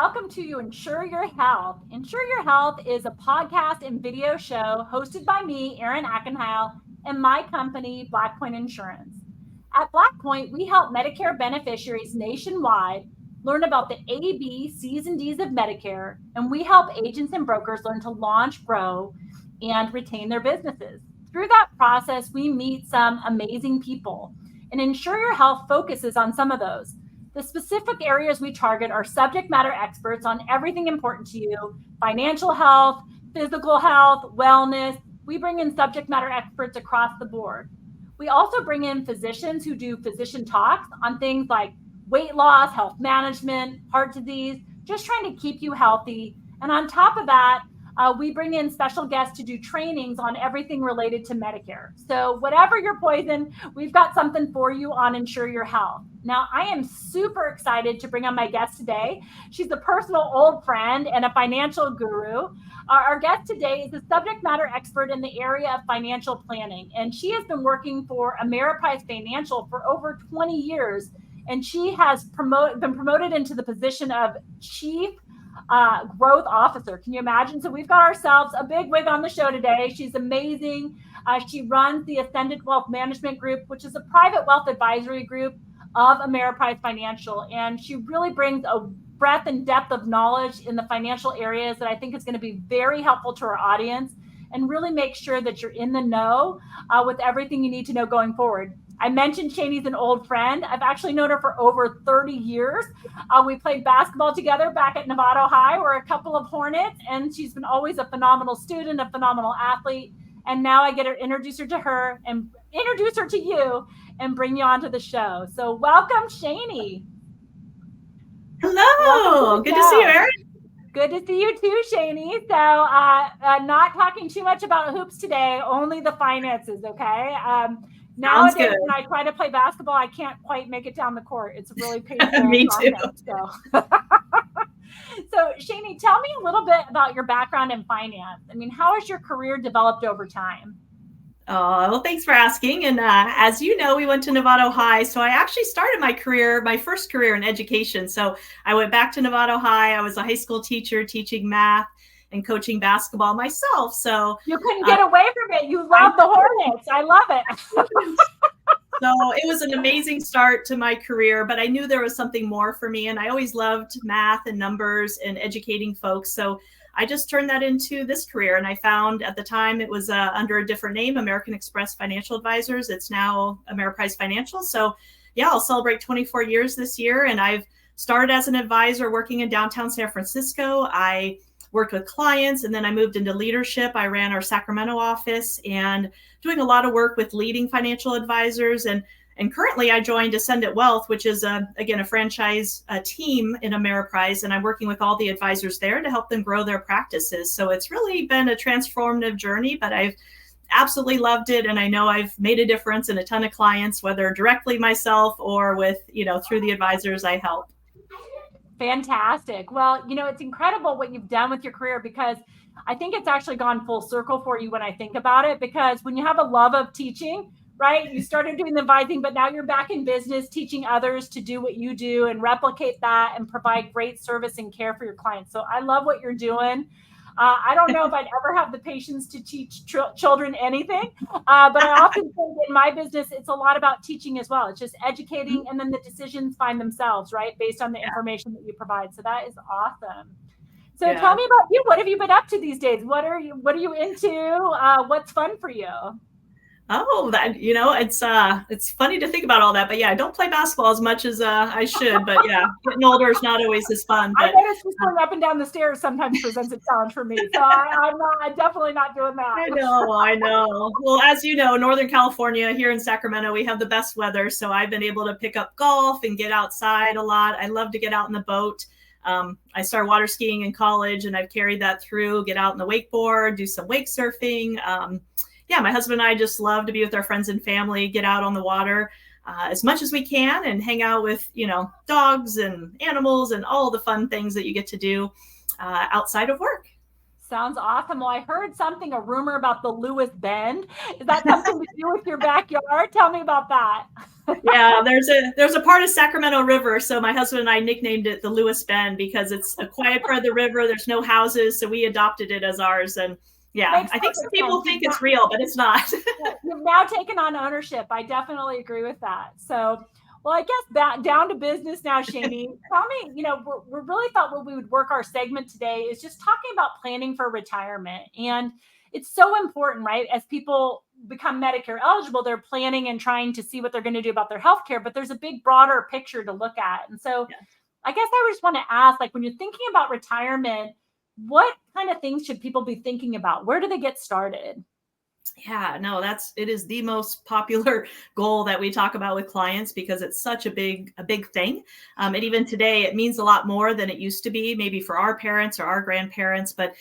welcome to you Insure Your Health. Insure Your Health is a podcast and video show hosted by me, Erin Ackenheil, and my company, Blackpoint Insurance. At Blackpoint, we help Medicare beneficiaries nationwide learn about the A, B, C's, and D's of Medicare, and we help agents and brokers learn to launch, grow, and retain their businesses. Through that process, we meet some amazing people, and Insure Your Health focuses on some of those. The specific areas we target are subject matter experts on everything important to you: financial health, physical health, wellness. We bring in subject matter experts across the board. We also bring in physicians who do physician talks on things like weight loss, health management, heart disease, just trying to keep you healthy. And on top of that, we bring in special guests to do trainings on everything related to Medicare. So whatever your poison, we've got something for you on Insure Your Health. Now, I am super excited to bring on my guest today. She's a personal old friend and a financial guru. Our guest today is a subject matter expert in the area of financial planning, and she has been working for Ameriprise Financial for over 20 years, and she has been promoted into the position of Chief Growth Officer. Can you imagine? So we've got ourselves a big wig on the show today. She's amazing. She runs the Ascendant Wealth Management Group, which is a private wealth advisory group of Ameriprise Financial. And she really brings a breadth and depth of knowledge in the financial areas that I think is going to be very helpful to our audience and really make sure that you're in the know with everything you need to know going forward. I mentioned Shaine's an old friend. I've actually known her for over 30 years. We played basketball together back at Novato High. We're a couple of Hornets, and she's been always a phenomenal student, a phenomenal athlete. And now I get to introduce her to her and introduce her to you and bring you onto the show. So welcome, Shaini. Hello. Good to see you, Erin. Good to see you too, Shaini. So not talking too much about hoops today, only the finances, okay? Nowadays, when I try to play basketball, I can't quite make it down the court. It's really painful. Me too. So, Shaini, tell me a little bit about your background in finance. I mean, how has your career developed over time? Oh, well, thanks for asking. And as you know, we went to Novato High. So I actually started my first career in education. So I went back to Novato High. I was a high school teacher teaching math and coaching basketball myself. So you couldn't get away from it. You love the Hornets. I love it. So it was an amazing start to my career, but I knew there was something more for me. And I always loved math and numbers and educating folks. So I just turned that into this career. And I found at the time it was under a different name, American Express Financial Advisors. It's now Ameriprise Financial. So yeah, I'll celebrate 24 years this year. And I've started as an advisor working in downtown San Francisco. I worked with clients, and then I moved into leadership. I ran our Sacramento office and doing a lot of work with leading financial advisors. And currently I joined Ascendant Wealth, which is again a franchise team in Ameriprise, and I'm working with all the advisors there to help them grow their practices. So it's really been a transformative journey, but I've absolutely loved it, and I know I've made a difference in a ton of clients, whether directly myself or with through the advisors I help. Fantastic. Well, it's incredible what you've done with your career, because I think it's actually gone full circle for you when I think about it, because when you have a love of teaching, right, you started doing the advising, but now you're back in business, teaching others to do what you do and replicate that and provide great service and care for your clients. So I love what you're doing. I don't know if I'd ever have the patience to teach children anything, but I often think in my business, it's a lot about teaching as well. It's just educating, and then the decisions find themselves, right, based on the information that you provide. So that is awesome. So tell me about you. What have you been up to these days? What are you into? What's fun for you? Oh, it's funny to think about all that, but yeah, I don't play basketball as much as I should, but yeah, getting older is not always as fun. But I notice just going up and down the stairs sometimes presents a challenge for me, so I'm definitely not doing that. I know. Well, as you know, Northern California, here in Sacramento, we have the best weather, so I've been able to pick up golf and get outside a lot. I love to get out in the boat. I started water skiing in college, and I've carried that through, get out in the wakeboard, do some wake surfing. Yeah, my husband and I just love to be with our friends and family, get out on the water as much as we can and hang out with, dogs and animals and all the fun things that you get to do outside of work. Sounds awesome. Well, I heard a rumor about the Lewis Bend. Is that something to do with your backyard? Tell me about that. Yeah, there's a part of Sacramento River, so my husband and I nicknamed it the Lewis Bend because it's a quiet part of the river. There's no houses, so we adopted it as ours. And yeah, Makes I think some perfect people sense. think it's real, but it's not. You've now taken on ownership. I definitely agree with that. So, well, I guess down to business now, Shaini. Tell me, we really thought what we would work our segment today is just talking about planning for retirement. And it's so important, right? As people become Medicare eligible, they're planning and trying to see what they're going to do about their healthcare, but there's a big broader picture to look at. And so Yeah. I guess I just want to ask, like, when you're thinking about retirement, what kind of things should people be thinking about? Where do they get started? Yeah, no, it is the most popular goal that we talk about with clients because it's such a big thing. And even today, it means a lot more than it used to be, maybe for our parents or our grandparents. But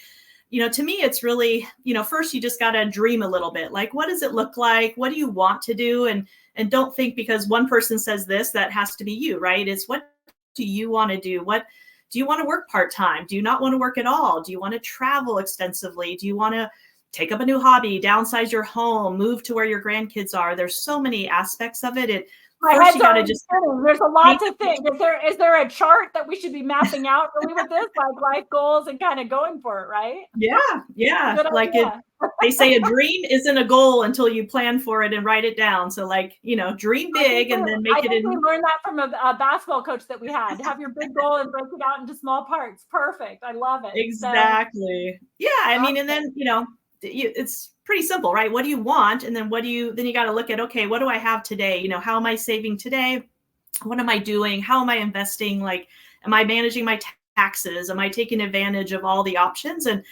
to me, it's really, first you just got to dream a little bit. Like, what does it look like? What do you want to do? And don't think because one person says this, that has to be you, right? It's what do you want to do? What do you want to work part-time? Do you not want to work at all? Do you want to travel extensively? Do you want to take up a new hobby, downsize your home, move to where your grandkids are? There's so many aspects of it. First, you got to just. There's a lot to think. Is there a chart that we should be mapping out really with this, like life goals and kind of going for it, right? Yeah. Like they say a dream isn't a goal until you plan for it and write it down. So dream big and then make it in. We learned that from a basketball coach that we had. Have your big goal and break it out into small parts. Perfect. I love it. Exactly. So, yeah. I mean, and then, it's pretty simple, right? What do you want? And then then you got to look at, okay, what do I have today? How am I saving today? What am I doing? How am I investing? Like, am I managing my taxes? Am I taking advantage of all the options? And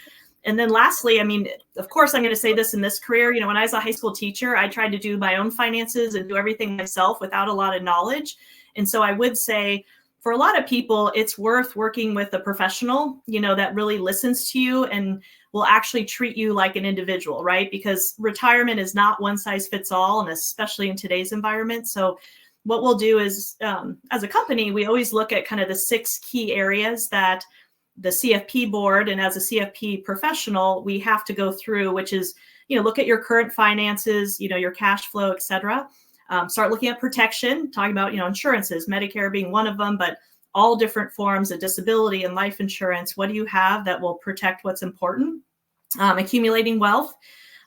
then lastly, I mean, of course, I'm going to say this in this career, when I was a high school teacher, I tried to do my own finances and do everything myself without a lot of knowledge. And so I would say for a lot of people, it's worth working with a professional, that really listens to you and will actually treat you like an individual, right? Because retirement is not one size fits all, and especially in today's environment. So what we'll do is, as a company, we always look at kind of the 6 key areas that the CFP board and as a CFP professional, we have to go through, which is, look at your current finances, your cash flow, et cetera. Start looking at protection, talking about, insurances, Medicare being one of them, but all different forms of disability and life insurance. What do you have that will protect what's important? Accumulating wealth.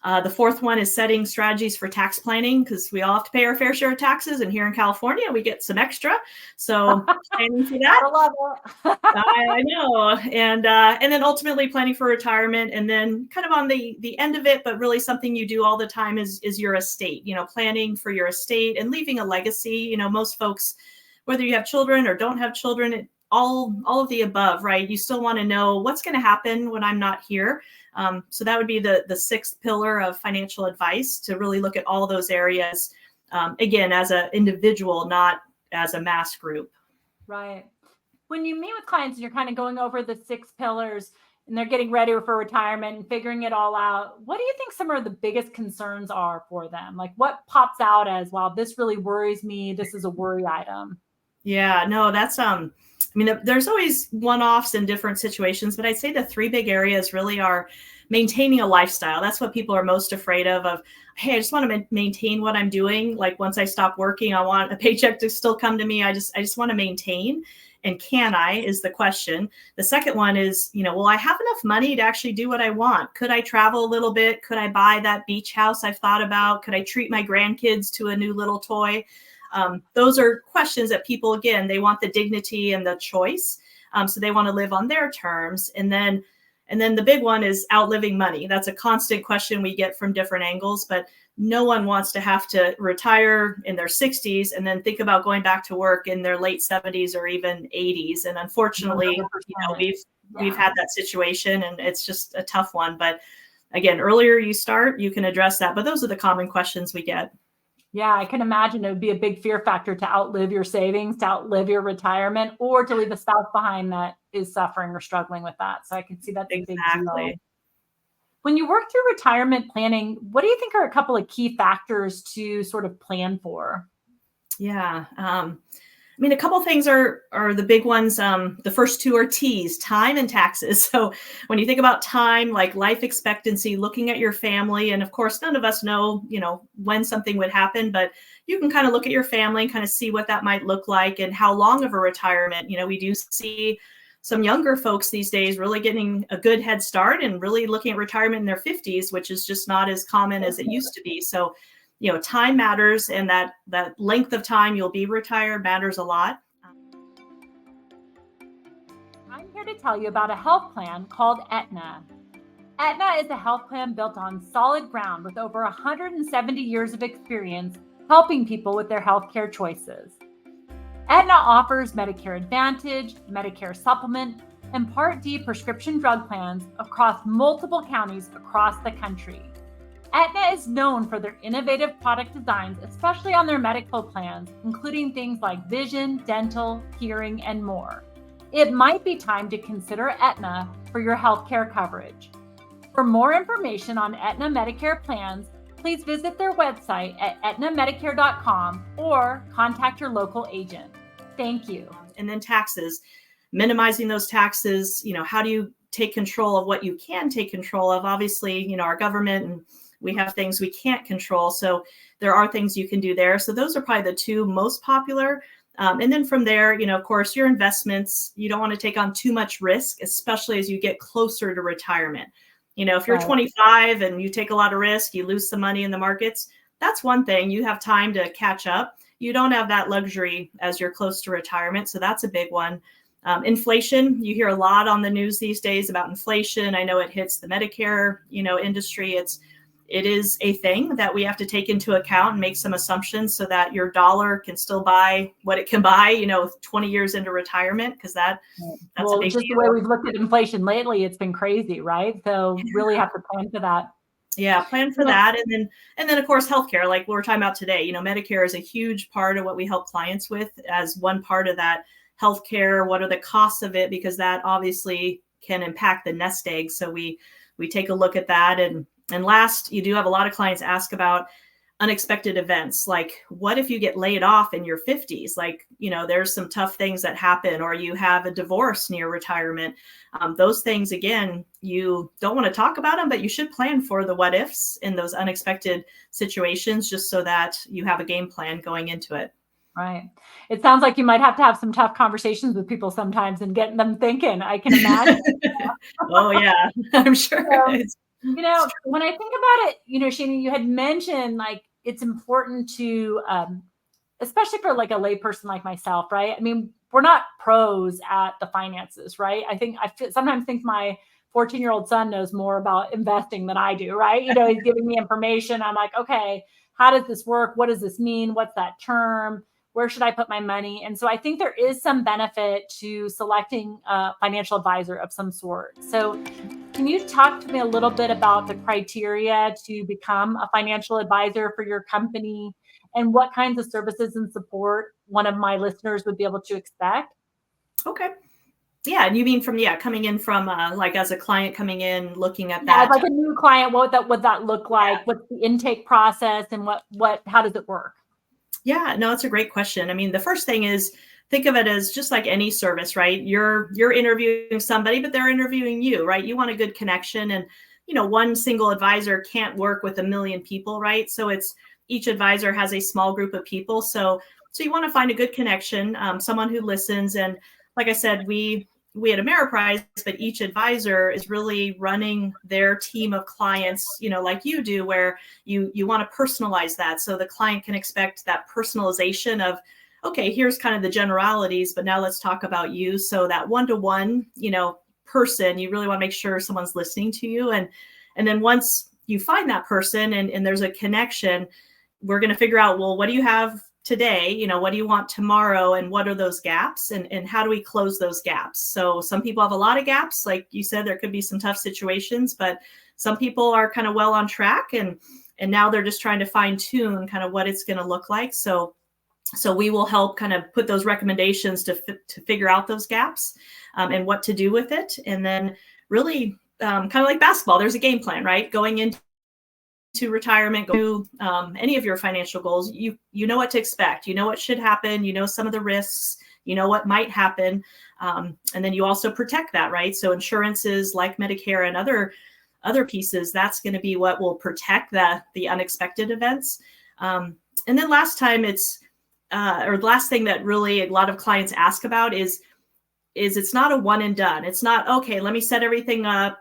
The 4th one is setting strategies for tax planning, because we all have to pay our fair share of taxes. And here in California, we get some extra. So planning for that. I love it. I know. And then ultimately planning for retirement. And then kind of on the end of it, but really something you do all the time is your estate, planning for your estate and leaving a legacy. Most folks, whether you have children or don't have children, all of the above, right? You still want to know what's going to happen when I'm not here. So that would be the 6th pillar of financial advice, to really look at all those areas, again, as an individual, not as a mass group. Right. When you meet with clients and you're kind of going over the 6 pillars and they're getting ready for retirement and figuring it all out, what do you think some of the biggest concerns are for them? Like, what pops out as, wow, this really worries me, this is a worry item? Yeah, no, that's, I mean, there's always one-offs in different situations, but I'd say the 3 big areas really are maintaining a lifestyle. That's what people are most afraid of, hey, I just want to maintain what I'm doing. Like, once I stop working, I want a paycheck to still come to me. I just want to maintain. And can I, is the question. The second one is, will I have enough money to actually do what I want? Could I travel a little bit? Could I buy that beach house I've thought about? Could I treat my grandkids to a new little toy? Those are questions that people, again, they want the dignity and the choice. So they want to live on their terms. And then the big one is outliving money. That's a constant question we get from different angles, but no one wants to have to retire in their 60s and then think about going back to work in their late 70s or even 80s. And unfortunately, we've had that situation, and it's just a tough one. But again, earlier you start, you can address that. But those are the common questions we get. Yeah, I can imagine it would be a big fear factor to outlive your savings, to outlive your retirement, or to leave a spouse behind that is suffering or struggling with that. So I can see that's a big deal. When you work through retirement planning, what do you think are a couple of key factors to sort of plan for? Yeah. I mean, a couple things are the big ones. The first two are T's, time and taxes. So when you think about time, like life expectancy, looking at your family, and of course, none of us know, when something would happen, but you can kind of look at your family and kind of see what that might look like and how long of a retirement. We do see some younger folks these days really getting a good head start and really looking at retirement in their 50s, which is just not as common as it used to be. So time matters, and that length of time you'll be retired matters a lot. I'm here to tell you about a health plan called Aetna. Aetna is a health plan built on solid ground with over 170 years of experience helping people with their healthcare choices. Aetna offers Medicare Advantage, Medicare Supplement, and Part D prescription drug plans across multiple counties across the country. Aetna is known for their innovative product designs, especially on their medical plans, including things like vision, dental, hearing, and more. It might be time to consider Aetna for your healthcare coverage. For more information on Aetna Medicare plans, please visit their website at aetnamedicare.com or contact your local agent. Thank you. And then taxes, minimizing those taxes. How do you take control of what you can take control of? Obviously, our government, and we have things we can't control. So there are things you can do there. So those are probably the two most popular. And then from there, of course, your investments, you don't want to take on too much risk, especially as you get closer to retirement. If you're 25 and you take a lot of risk, you lose some money in the markets, that's one thing. You have time to catch up. You don't have that luxury as you're close to retirement. So that's a big one. Inflation, you hear a lot on the news these days about inflation. I know it hits the Medicare, industry. It is a thing that we have to take into account and make some assumptions so that your dollar can still buy what it can buy, 20 years into retirement, because that's a big just deal. The way we've looked at inflation lately, it's been crazy, right? So really have to plan for that. Yeah, plan for that. And then of course, healthcare, like we're talking about today, Medicare is a huge part of what we help clients with as one part of that healthcare. What are the costs of it? Because that obviously can impact the nest egg. So we take a look at that. And last, you do have a lot of clients ask about unexpected events. Like, what if you get laid off in your 50s? Like, there's some tough things that happen, or you have a divorce near retirement. Those things, again, you don't want to talk about them, but you should plan for the what ifs in those unexpected situations, just so that you have a game plan going into it. Right. It sounds like you might have to have some tough conversations with people sometimes and getting them thinking, I can imagine. Oh, yeah, I'm sure. When I think about it, Shaini, you had mentioned like it's important to, especially for like a layperson like myself, right? I mean, we're not pros at the finances, right? I sometimes think my 14-year-old son knows more about investing than I do, right? He's giving me information. I'm like, okay, how does this work? What does this mean? What's that term? Where should I put my money? And so I think there is some benefit to selecting a financial advisor of some sort. So can you talk to me a little bit about the criteria to become a financial advisor for your company and what kinds of services and support one of my listeners would be able to expect? Okay. Yeah. And you mean from, coming in from like as a client coming in, looking at that. Like a new client, what would that look like? Yeah. What's the intake process and how does it work? Yeah, no, it's a great question. I mean, the first thing is think of it as just like any service, right? You're interviewing somebody, but they're interviewing you, right? You want a good connection, and one single advisor can't work with a million people, right? So each advisor has a small group of people. So you want to find a good connection, someone who listens. And like I said, we at Ameriprise, but each advisor is really running their team of clients, like you do, where you want to personalize that. So the client can expect that personalization of, okay, here's kind of the generalities, but now let's talk about you. So that one-to-one, person, you really want to make sure someone's listening to you. And then once you find that person and there's a connection, we're going to figure out, well, what do you have today? What do you want tomorrow? And what are those gaps? And how do we close those gaps? So some people have a lot of gaps. Like you said, there could be some tough situations, but some people are kind of well on track. And now they're just trying to fine tune kind of what it's going to look like. So we will help kind of put those recommendations to figure out those gaps and what to do with it. And then really kind of like basketball, there's a game plan, right? Going into to retirement, go to any of your financial goals, you know what to expect. You know what should happen. You know some of the risks. You know what might happen. And then you also protect that, right? So insurances like Medicare and other pieces, that's going to be what will protect the unexpected events. And then last thing that really a lot of clients ask about is it's not a one and done. It's not, okay, let me set everything up,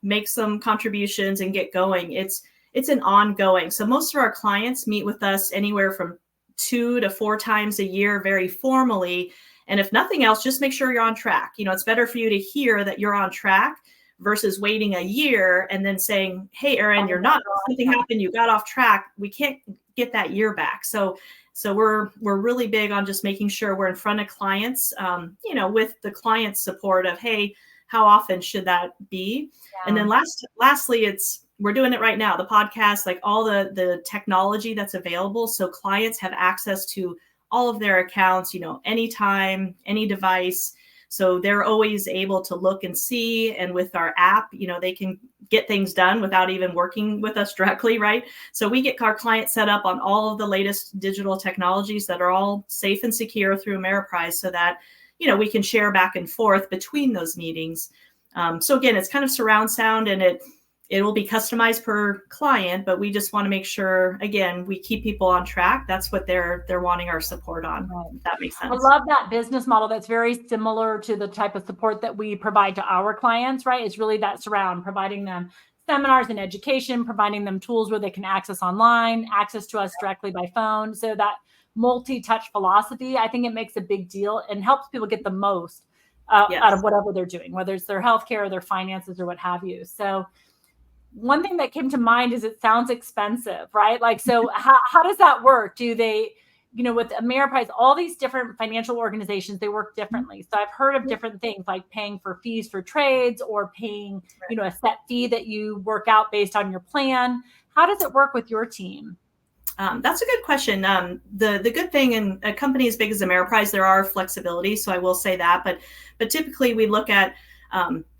make some contributions and get going. It's an ongoing. So most of our clients meet with us anywhere from 2 to 4 times a year, very formally. And if nothing else, just make sure you're on track. It's better for you to hear that you're on track versus waiting a year and then saying, hey, Erin, you're not, something happened, you got off track. We can't get that year back. So we're really big on just making sure we're in front of clients, with the client's support of, hey, how often should that be? Yeah. And then lastly, we're doing it right now, the podcast, like all the technology that's available. So clients have access to all of their accounts, anytime, any device. So they're always able to look and see. And with our app, they can get things done without even working with us directly, right? So we get our clients set up on all of the latest digital technologies that are all safe and secure through Ameriprise so that, we can share back and forth between those meetings. So again, it's kind of surround sound, and it will be customized per client, but we just want to make sure, again, we keep people on track. That's what they're wanting our support on. Right. If that makes sense. I love that business model. That's very similar to the type of support that we provide to our clients, right? It's really that surround, providing them seminars and education, providing them tools where they can access online, access to us directly by phone. So that multi-touch philosophy, I think it makes a big deal and helps people get the most out of whatever they're doing, whether it's their healthcare or their finances or what have you. So one thing that came to mind is it sounds expensive, right? Like, so how does that work? Do they, with Ameriprise, all these different financial organizations, they work differently. So I've heard of different things like paying for fees for trades or paying, a set fee that you work out based on your plan. How does it work with your team? That's a good question. The good thing in a company as big as Ameriprise, there are flexibility. So I will say that, but typically we look at,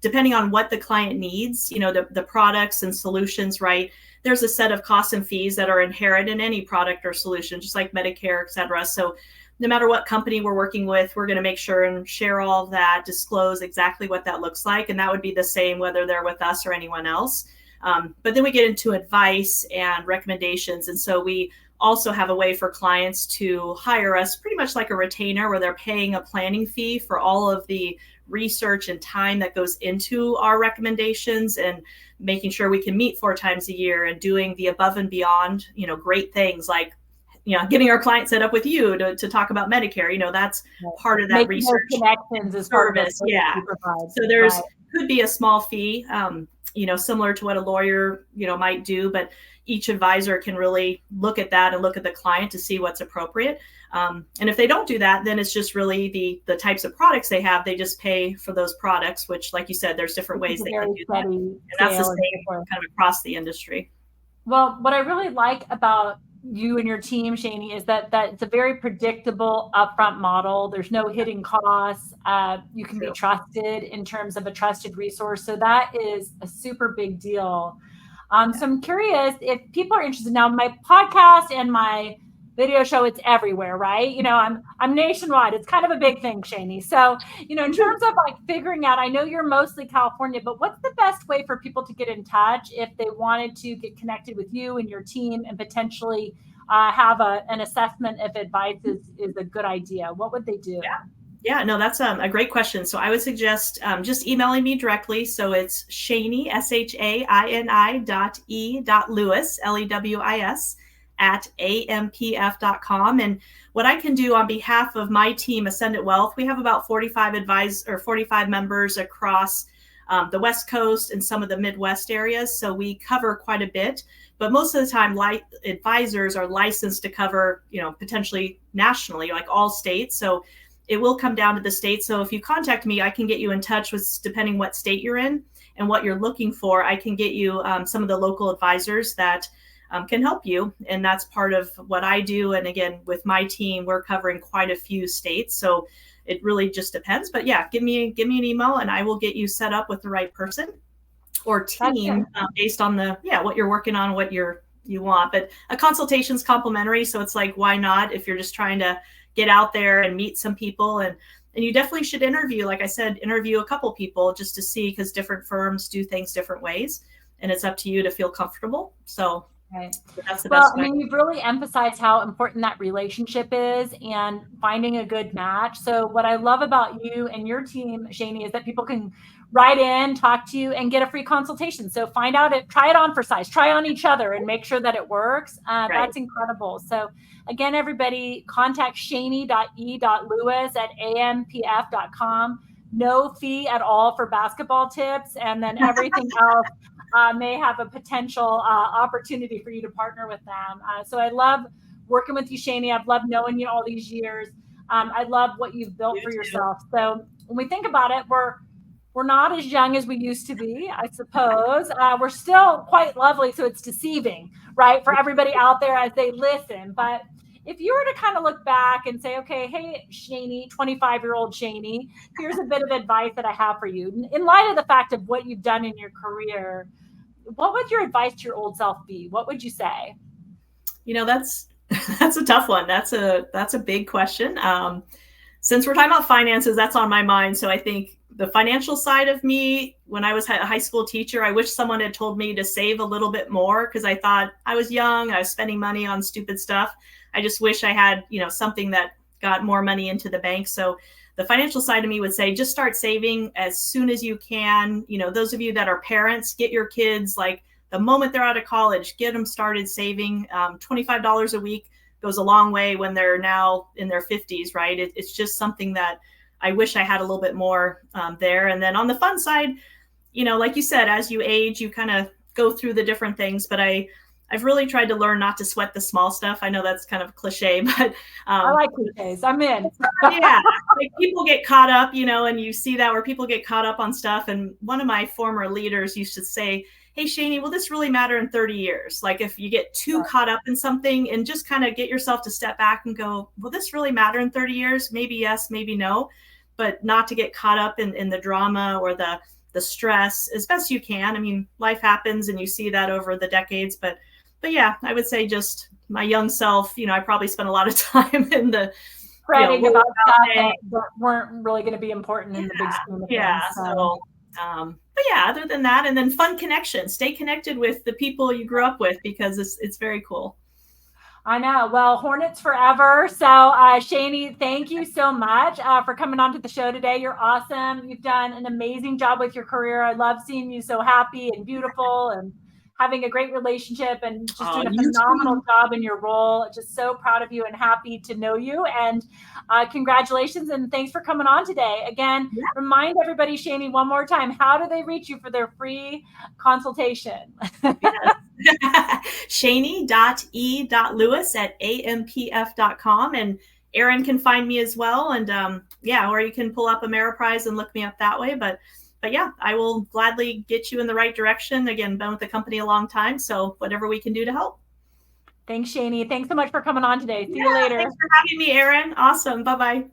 depending on what the client needs, the products and solutions, right? There's a set of costs and fees that are inherent in any product or solution, just like Medicare, et cetera. So no matter what company we're working with, we're going to make sure and share all of that, disclose exactly what that looks like. And that would be the same whether they're with us or anyone else. But then we get into advice and recommendations. And so we also have a way for clients to hire us pretty much like a retainer where they're paying a planning fee for all of the research and time that goes into our recommendations and making sure we can meet 4 times a year and doing the above and beyond, great things like, getting our client set up with you to talk about Medicare, that's part of that making research connections as service. Yeah. So there's could be a small fee, similar to what a lawyer, might do, but each advisor can really look at that and look at the client to see what's appropriate. And if they don't do that, then it's just really the types of products they have. They just pay for those products, which, like you said, there's different ways they can do that. And that's the same kind of across the industry. Well, what I really like about you and your team, Shaini, is that it's a very predictable upfront model. There's no hidden costs. You can be trusted in terms of a trusted resource. So that is a super big deal. So I'm curious if people are interested. Now, my podcast and my video show, it's everywhere, right? I'm nationwide. It's kind of a big thing, Shaini. So, in terms of like figuring out, I know you're mostly California, but what's the best way for people to get in touch if they wanted to get connected with you and your team and potentially have an assessment if advice is a good idea? What would they do? Yeah, no, that's a great question. So I would suggest just emailing me directly. So it's Shaini, SHAINI.E.Lewis, LEWIS, at ampf.com. And what I can do on behalf of my team, Ascendant Wealth, we have about 45 members across the West Coast and some of the Midwest areas. So we cover quite a bit, but most of the time advisors are licensed to cover, potentially nationally, like all states. So it will come down to the state. So if you contact me, I can get you in touch with, depending what state you're in and what you're looking for, I can get you some of the local advisors that can help you. And that's part of what I do. And again, with my team, we're covering quite a few states. So it really just depends. But yeah, give me an email and I will get you set up with the right person or team based on what you're working on, what you're you want. But a consultation is complimentary, so it's like, why not if you're just trying to get out there and meet some people. And you definitely should interview, like I said, interview a couple people just to see, because different firms do things different ways, and it's up to you to feel comfortable. So Right. that's the Well, best I way. mean, you've really emphasized how important that relationship is and finding a good match. So what I love about you and your team, Shaini, is that people can write in, talk to you, and get a free consultation. So find out it, try it on for size, try on each other, and make sure that it works. Right. That's incredible. So again, everybody, contact shaini.e.lewis@ampf.com. No fee at all for basketball tips, and then everything else may have a potential opportunity for you to partner with them. So I love working with you, Shaini. I've loved knowing you all these years. I love what you've built for yourself. So when we think about it, we're not as young as we used to be, I suppose. We're still quite lovely, so it's deceiving, right, for everybody out there as they listen. But if you were to kind of look back and say, okay, hey, Shaini, 25-year-old Shaini, here's a bit of advice that I have for you. In light of the fact of what you've done in your career, what would your advice to your old self be? What would you say? That's a tough one. That's a big question. Since we're talking about finances, that's on my mind. So I think the financial side of me, when I was a high school teacher, I wish someone had told me to save a little bit more, because I thought I was young. I was spending money on stupid stuff. I just wish I had, something that got more money into the bank. So the financial side of me would say, just start saving as soon as you can. Those of you that are parents, get your kids, like the moment they're out of college, get them started saving. $25 a week goes a long way when they're now in their 50s, right? It's just something that I wish I had a little bit more there. And then on the fun side, like you said, as you age, you kind of go through the different things, but I've really tried to learn not to sweat the small stuff. I know that's kind of cliche, but I like cliches. I'm in. Yeah, like people get caught up, and you see that where people get caught up on stuff. And one of my former leaders used to say, hey, Shaini, will this really matter in 30 years? Like if you get too caught up in something, and just kind of get yourself to step back and go, will this really matter in 30 years? Maybe yes, maybe no, but not to get caught up in the drama or the stress as best you can. I mean, life happens, and you see that over the decades, but yeah, I would say just my young self, I probably spent a lot of time in the fretting about stuff that weren't really going to be important in the big scheme of things. Yeah. So, but yeah, other than that, and then fun connections, stay connected with the people you grew up with, because it's very cool. I know. Well, Hornets forever. So, Shaini, thank you so much for coming on to the show today. You're awesome. You've done an amazing job with your career. I love seeing you so happy and beautiful and having a great relationship, and just doing a phenomenal job in your role. Just so proud of you and happy to know you. And congratulations, and thanks for coming on today. Again, remind everybody, Shaini, one more time, how do they reach you for their free consultation? Shaini.e.lewis@ampf.com. And Aaron can find me as well. And or you can pull up Ameriprise and look me up that way. But yeah, I will gladly get you in the right direction. Again, been with the company a long time, so whatever we can do to help. Thanks, Shaini. Thanks so much for coming on today. See you later. Thanks for having me, Aaron. Awesome. Bye-bye.